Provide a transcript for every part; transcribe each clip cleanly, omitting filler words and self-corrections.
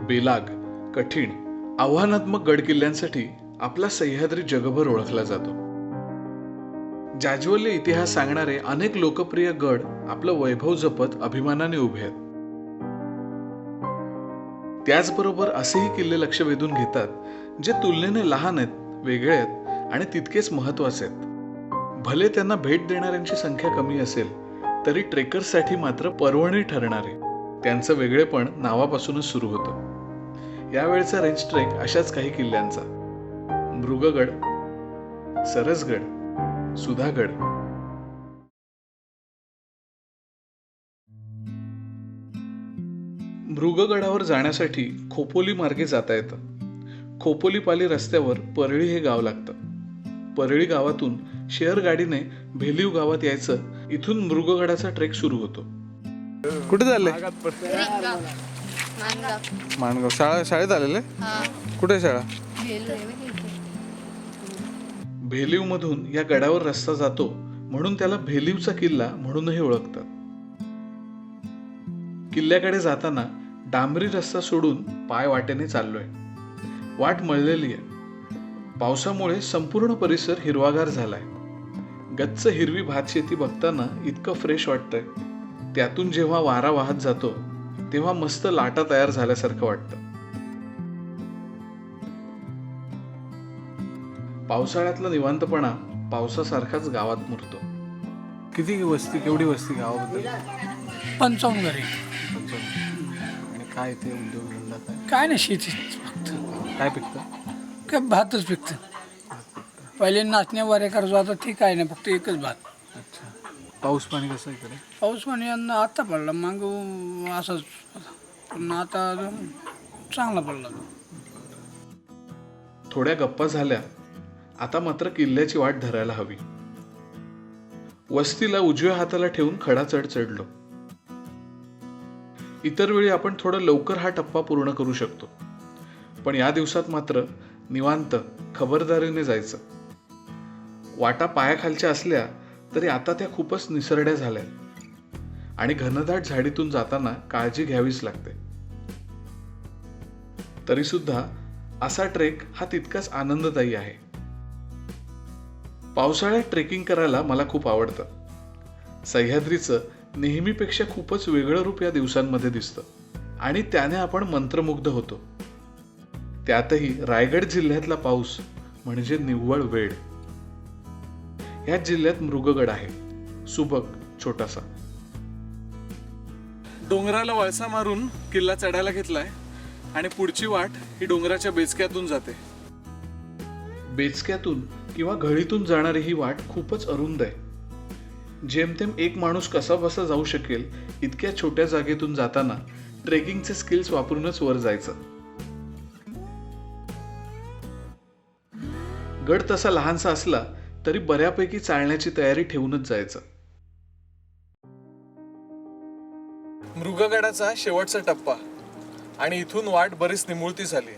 बेलाग, कठीण, आव्हानात्मक गडकिल्ल्यांसाठी आपला सह्याद्री जगभर ओळखला जातो. जाज्वल्य इतिहास सांगणारे अनेक लोकप्रिय गड आपलं वैभव जपत अभिमानाने उभे आहेत. त्याचबरोबर असेही किल्ले लक्ष वेधून घेतात जे तुलनेने लहान आहेत, वेगळे आहेत आणि तितकेच महत्त्वाचे आहेत. भले त्यांना भेट देणाऱ्यांची संख्या कमी असेल तरी ट्रेकर्ससाठी मात्र पर्वणी ठरणारे त्यांचं वेगळेपण नावापासूनच सुरू होतं. यावेळचा रेंज ट्रेक अशाच काही किल्ल्यांचा: मृगगड, सरसगड, सुधागड. मृगगडावर जाण्यासाठी खोपोली मार्गे जाता येतं. खोपोलीपाली रस्त्यावर परळी हे गाव लागतं. परळी गावातून शेअर गाडीने भेलीव गावात यायचं. इथून मृगगडाचा ट्रेक सुरू होतो. कुठे चालले? माणगाव. शाळेत आलेले? कुठे शाळा? भेलीव मधून या गडावर रस्ता जातो म्हणून त्याला भेलीवचा किल्ला म्हणूनही ओळखतात. किल्ल्याकडे जाताना डांबरी रस्ता सोडून पाय वाटेने चाललोय. वाट मळलेली आहे. पावसामुळे संपूर्ण परिसर हिरवागार झालाय. गच्च हिरवी भातशेती बघताना इतकं फ्रेश वाटतंय. त्यातून जेव्हा वारा वाहत जातो तेव्हा मस्त लाटा तयार झाल्यासारखं वाटतं. पावसाळ्यातला निवांतपणा पावसासारखाच गावात मुरतो. किती वस्ती, केवढी वस्ती गावाबद्दल? 55 घरी. आणि काय ते उद्योगधंदा काय नाही, शेती फक्त. काय पिकतं? काय भातच पिकतं. पहिले नाचण्या वारे करायचो, आता ते काय नाही, फक्त एकच भात. अच्छा. पाऊस पाणी कसं इकडे? पाऊस पाणी यंदा आत्ता पडला, माग असंच, पण आता चांगला पडला. थोड्या गप्पा झाल्या. आता मात्र किल्ल्याची वाट धरायला हवी. वस्तीला उजव्या हाताला ठेवून खडा चढ चढलो. इतर वेळी आपण थोडं लवकर हा टप्पा पूर्ण करू शकतो, पण या दिवसात मात्र निवांत खबरदारीने जायचं. वाटा पायाखालच्या असल्या तरी आता त्या खूपच निसरड्या झाल्या आणि घनदाट झाडीतून जाताना काळजी घ्यावीच लागते. तरी सुद्धा असा ट्रेक हा तितकाच आनंददायी आहे. पावसाळ्यात ट्रेकिंग करायला मला खूप आवडतं. सह्याद्रीचं नेहमीपेक्षा खूपच वेगळं रूप या दिवसांमध्ये दिसतं आणि त्याने आपण मंत्रमुग्ध होतो. त्यातही रायगड जिल्ह्यातला पाऊस म्हणजे निव्वळ वेळ. या जिल्ह्यात मृगगड आहे, सुबक, छोटासा. डोंगराला वळसा मारून किल्ला चढायला घेतलाय आणि पुढची वाट ही डोंगराच्या बेचक्यातून जाते. बेचक्यातून किंवा घळीतून जाणारी ही वाट खूपच अरुंद आहे. जेमतेम एक माणूस कसा बसा जाऊ शकेल इतक्या छोट्या जागेतून जाताना ट्रेकिंगचे स्किल्स वापरूनच वर जायचं. गड तसा लहानसा असला तरी बऱ्यापैकी चालण्याची तयारी ठेवूनच जायचं. मृगगडाचा शेवटचा टप्पा आणि इथून वाट बरीच निमुळती झाली.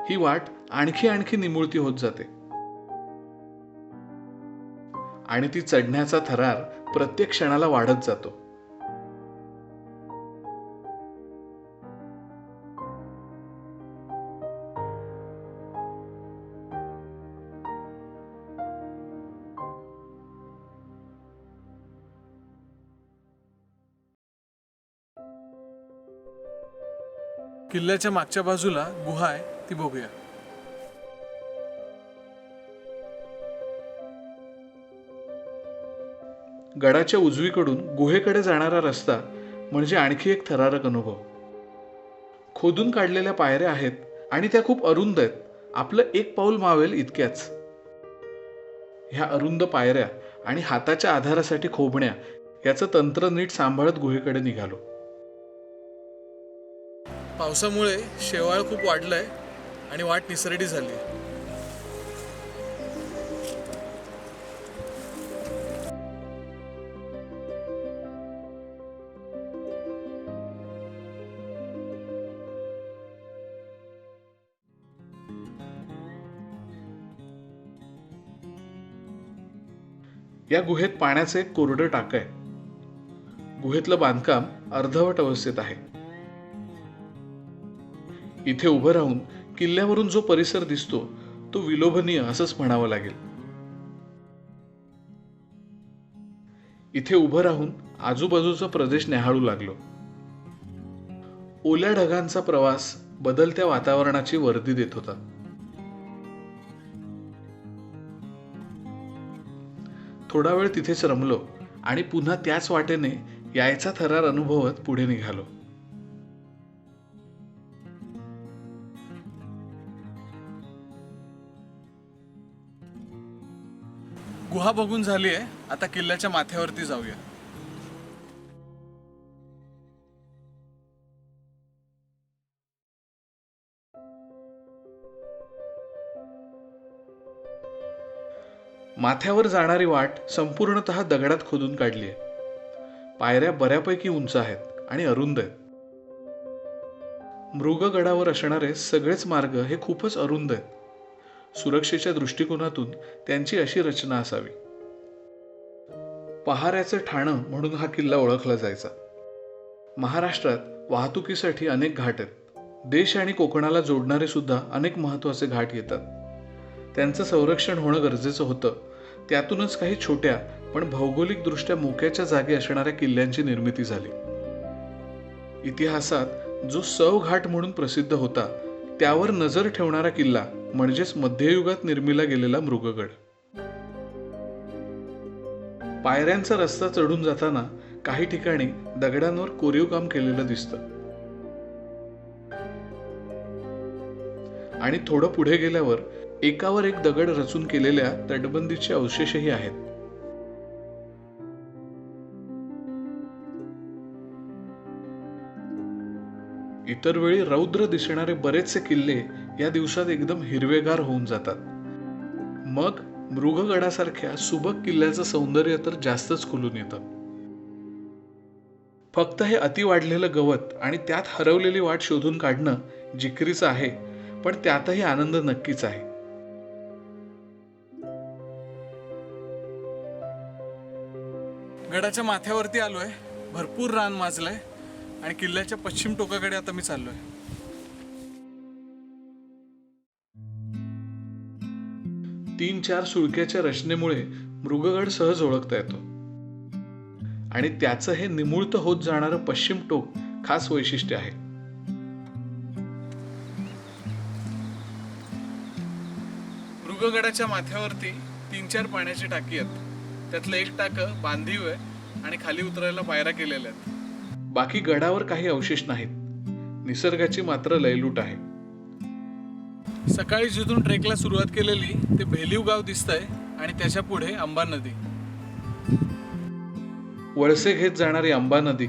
ही वाट आणखी निमुळती होत जाते आणि ती चढण्याचा थरार प्रत्येक क्षणाला वाढत जातो. किल्ल्याच्या मागच्या बाजूला गुहा आहे, ती बघूया. गडाच्या उजवीकडून गुहेकडे जाणारा रस्ता म्हणजे आणखी एक थरारक अनुभव. खोदून काढलेल्या पायऱ्या आहेत आणि त्या खूप अरुंद आहेत. आपलं एक पाऊल मावेल इतक्याच. ह्या अरुंद पायऱ्या आणि हाताच्या आधारासाठी खोबण्या याचं तंत्र नीट सांभाळत गुहेकडे निघालो. पावसामुळे शेवाळ खूप वाढलंय आणि वाट निसरडी झाली. या गुहेत पाण्याचं एक कोरडं टाकं आहे. गुहेतलं बांधकाम अर्धवट अवस्थेत आहे. इथे उभं राहून किल्ल्यावरून जो परिसर दिसतो तो विलोभनीय असंच म्हणावं लागेल. इथे उभं राहून आजूबाजूचा प्रदेश न्याहाळू लागलो. ओल्या ढगांचा प्रवास बदलत्या वातावरणाची वर्दी देत होता. थोडा वेळ तिथेच रमलो आणि पुन्हा त्याच वाटेने यायचा थरार अनुभवत पुढे निघालो. गुहा बघून झाली आहे, आता किल्ल्याच्या माथ्यावरती जाऊया. माथ्यावर जाणारी वाट संपूर्णतः दगडात खोदून काढली आहे. पायऱ्या बऱ्यापैकी उंच आहेत आणि अरुंद आहेत. मृगगडावर असणारे सगळेच मार्ग हे खूपच अरुंद आहेत. सुरक्षेच्या दृष्टिकोनातून त्यांची अशी रचना असावी. पहाऱ्याचं ठाणं म्हणून हा किल्ला ओळखला जायचा. महाराष्ट्रात वाहतुकीसाठी अनेक घाट आहेत. देश आणि कोकणाला जोडणारे सुद्धा अनेक महत्त्वाचे घाट येतात. त्यांचं संरक्षण होणं गरजेचं होतं. त्यातूनच काही छोट्या पण भौगोलिकदृष्ट्या मोक्याच्या जागी असणाऱ्या किल्ल्यांची निर्मिती झाली. इतिहासात जो सव घाट म्हणून प्रसिद्ध होता त्यावर नजर ठेवणारा किल्ला म्हणजेच मध्ययुगात निर्मिला गेलेला मृगगड. पायऱ्यांचा रस्ता चढून जाताना काही ठिकाणी दगडांवर कोरीव काम केलेलं दिसतं आणि थोडं पुढे गेल्यावर एकावर एक दगड रचून केलेल्या तटबंदीचे अवशेषही आहेत. इतर वेळी रौद्र दिसणारे बरेचसे किल्ले या दिवसात एकदम हिरवेगार होऊन जातात. मग मृगगडासारख्या सुबक किल्ल्याचं सौंदर्य तर जास्तच खुलून येतं. फक्त हे अति वाढलेलं गवत आणि त्यात हरवलेली वाट शोधून काढणं जिकरीचं आहे, पण त्यातही आनंद नक्कीच आहे. गडाच्या माथ्यावरती आलोय. भरपूर रान माजलंय आणि किल्ल्याच्या पश्चिम टोकाकडे आता मी चाललोय. तीन चार सुळक्याच्या रचनेमुळे मृगगड सहज ओळखता येतो आणि त्याचं हे निमुळत होत जाणारं पश्चिम टोक खास वैशिष्ट्य आहे. मृगगडाच्या माथ्यावरती 3-4 पाण्याची टाकी आहेत. त्यातलं एक टाकं बांधीव आहे आणि खाली उतरायला पायऱ्या केलेल्या आहेत. बाकी गडावर काही अवशेष नाहीत. निसर्गाची मात्र लयलूट आहे. सकाळी जिथून ट्रेकला सुरुवात केलेली ते भेलीव गाव दिसतंय आणि त्याच्या पुढे अंबा नदी. वळसे घेत जाणारी अंबा नदी,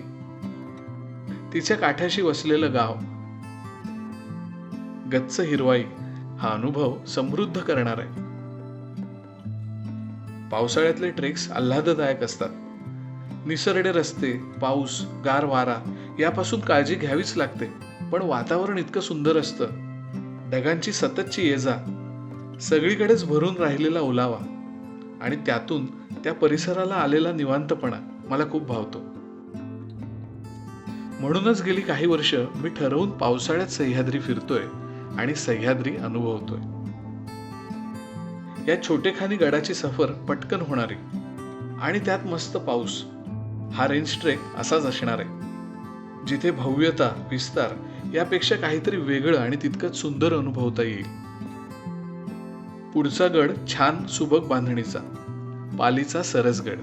तिच्या काठाशी वसलेलं गाव, गच्च हिरवाई, हा अनुभव समृद्ध करणार आहे. पावसाळ्यातले ट्रेक्स आल्हाददायक असतात. निसरडे रस्ते, पाऊस, गार वारा यापासून काळजी घ्यावीच लागते. पण वातावरण इतकं सुंदर असतं. ढगांची सततची ये-जा, सगळीकडेच भरून राहिलेला ओलावा आणि त्यातून त्या परिसराला आलेला निवांतपणा मला खूप भावतो. म्हणूनच गेली काही वर्ष मी ठरवून पावसाळ्यात सह्याद्री फिरतोय आणि सह्याद्री अनुभवतोय. या छोटेखानी गडाची सफर पटकन होणारी आणि त्यात मस्त पाऊस. हा रेंज ट्रेक असाच असणार आहे, जिथे भव्यता, विस्तार यापेक्षा काहीतरी वेगळं आणि तितकंच सुंदर अनुभवता येईल. पुढचा गड छान सुबक बांधणीचा, पालीचा सरसगड.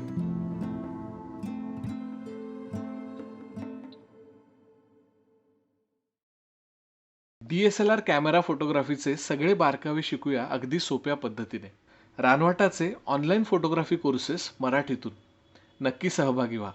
DSLR कॅमेरा फोटोग्राफीचे सगळे बारकावे शिकूया अगदी सोप्या पद्धतीने. रानवाटाचे ऑनलाईन फोटोग्राफी कोर्सेस मराठीतून. नक्की सहभागी व्हा.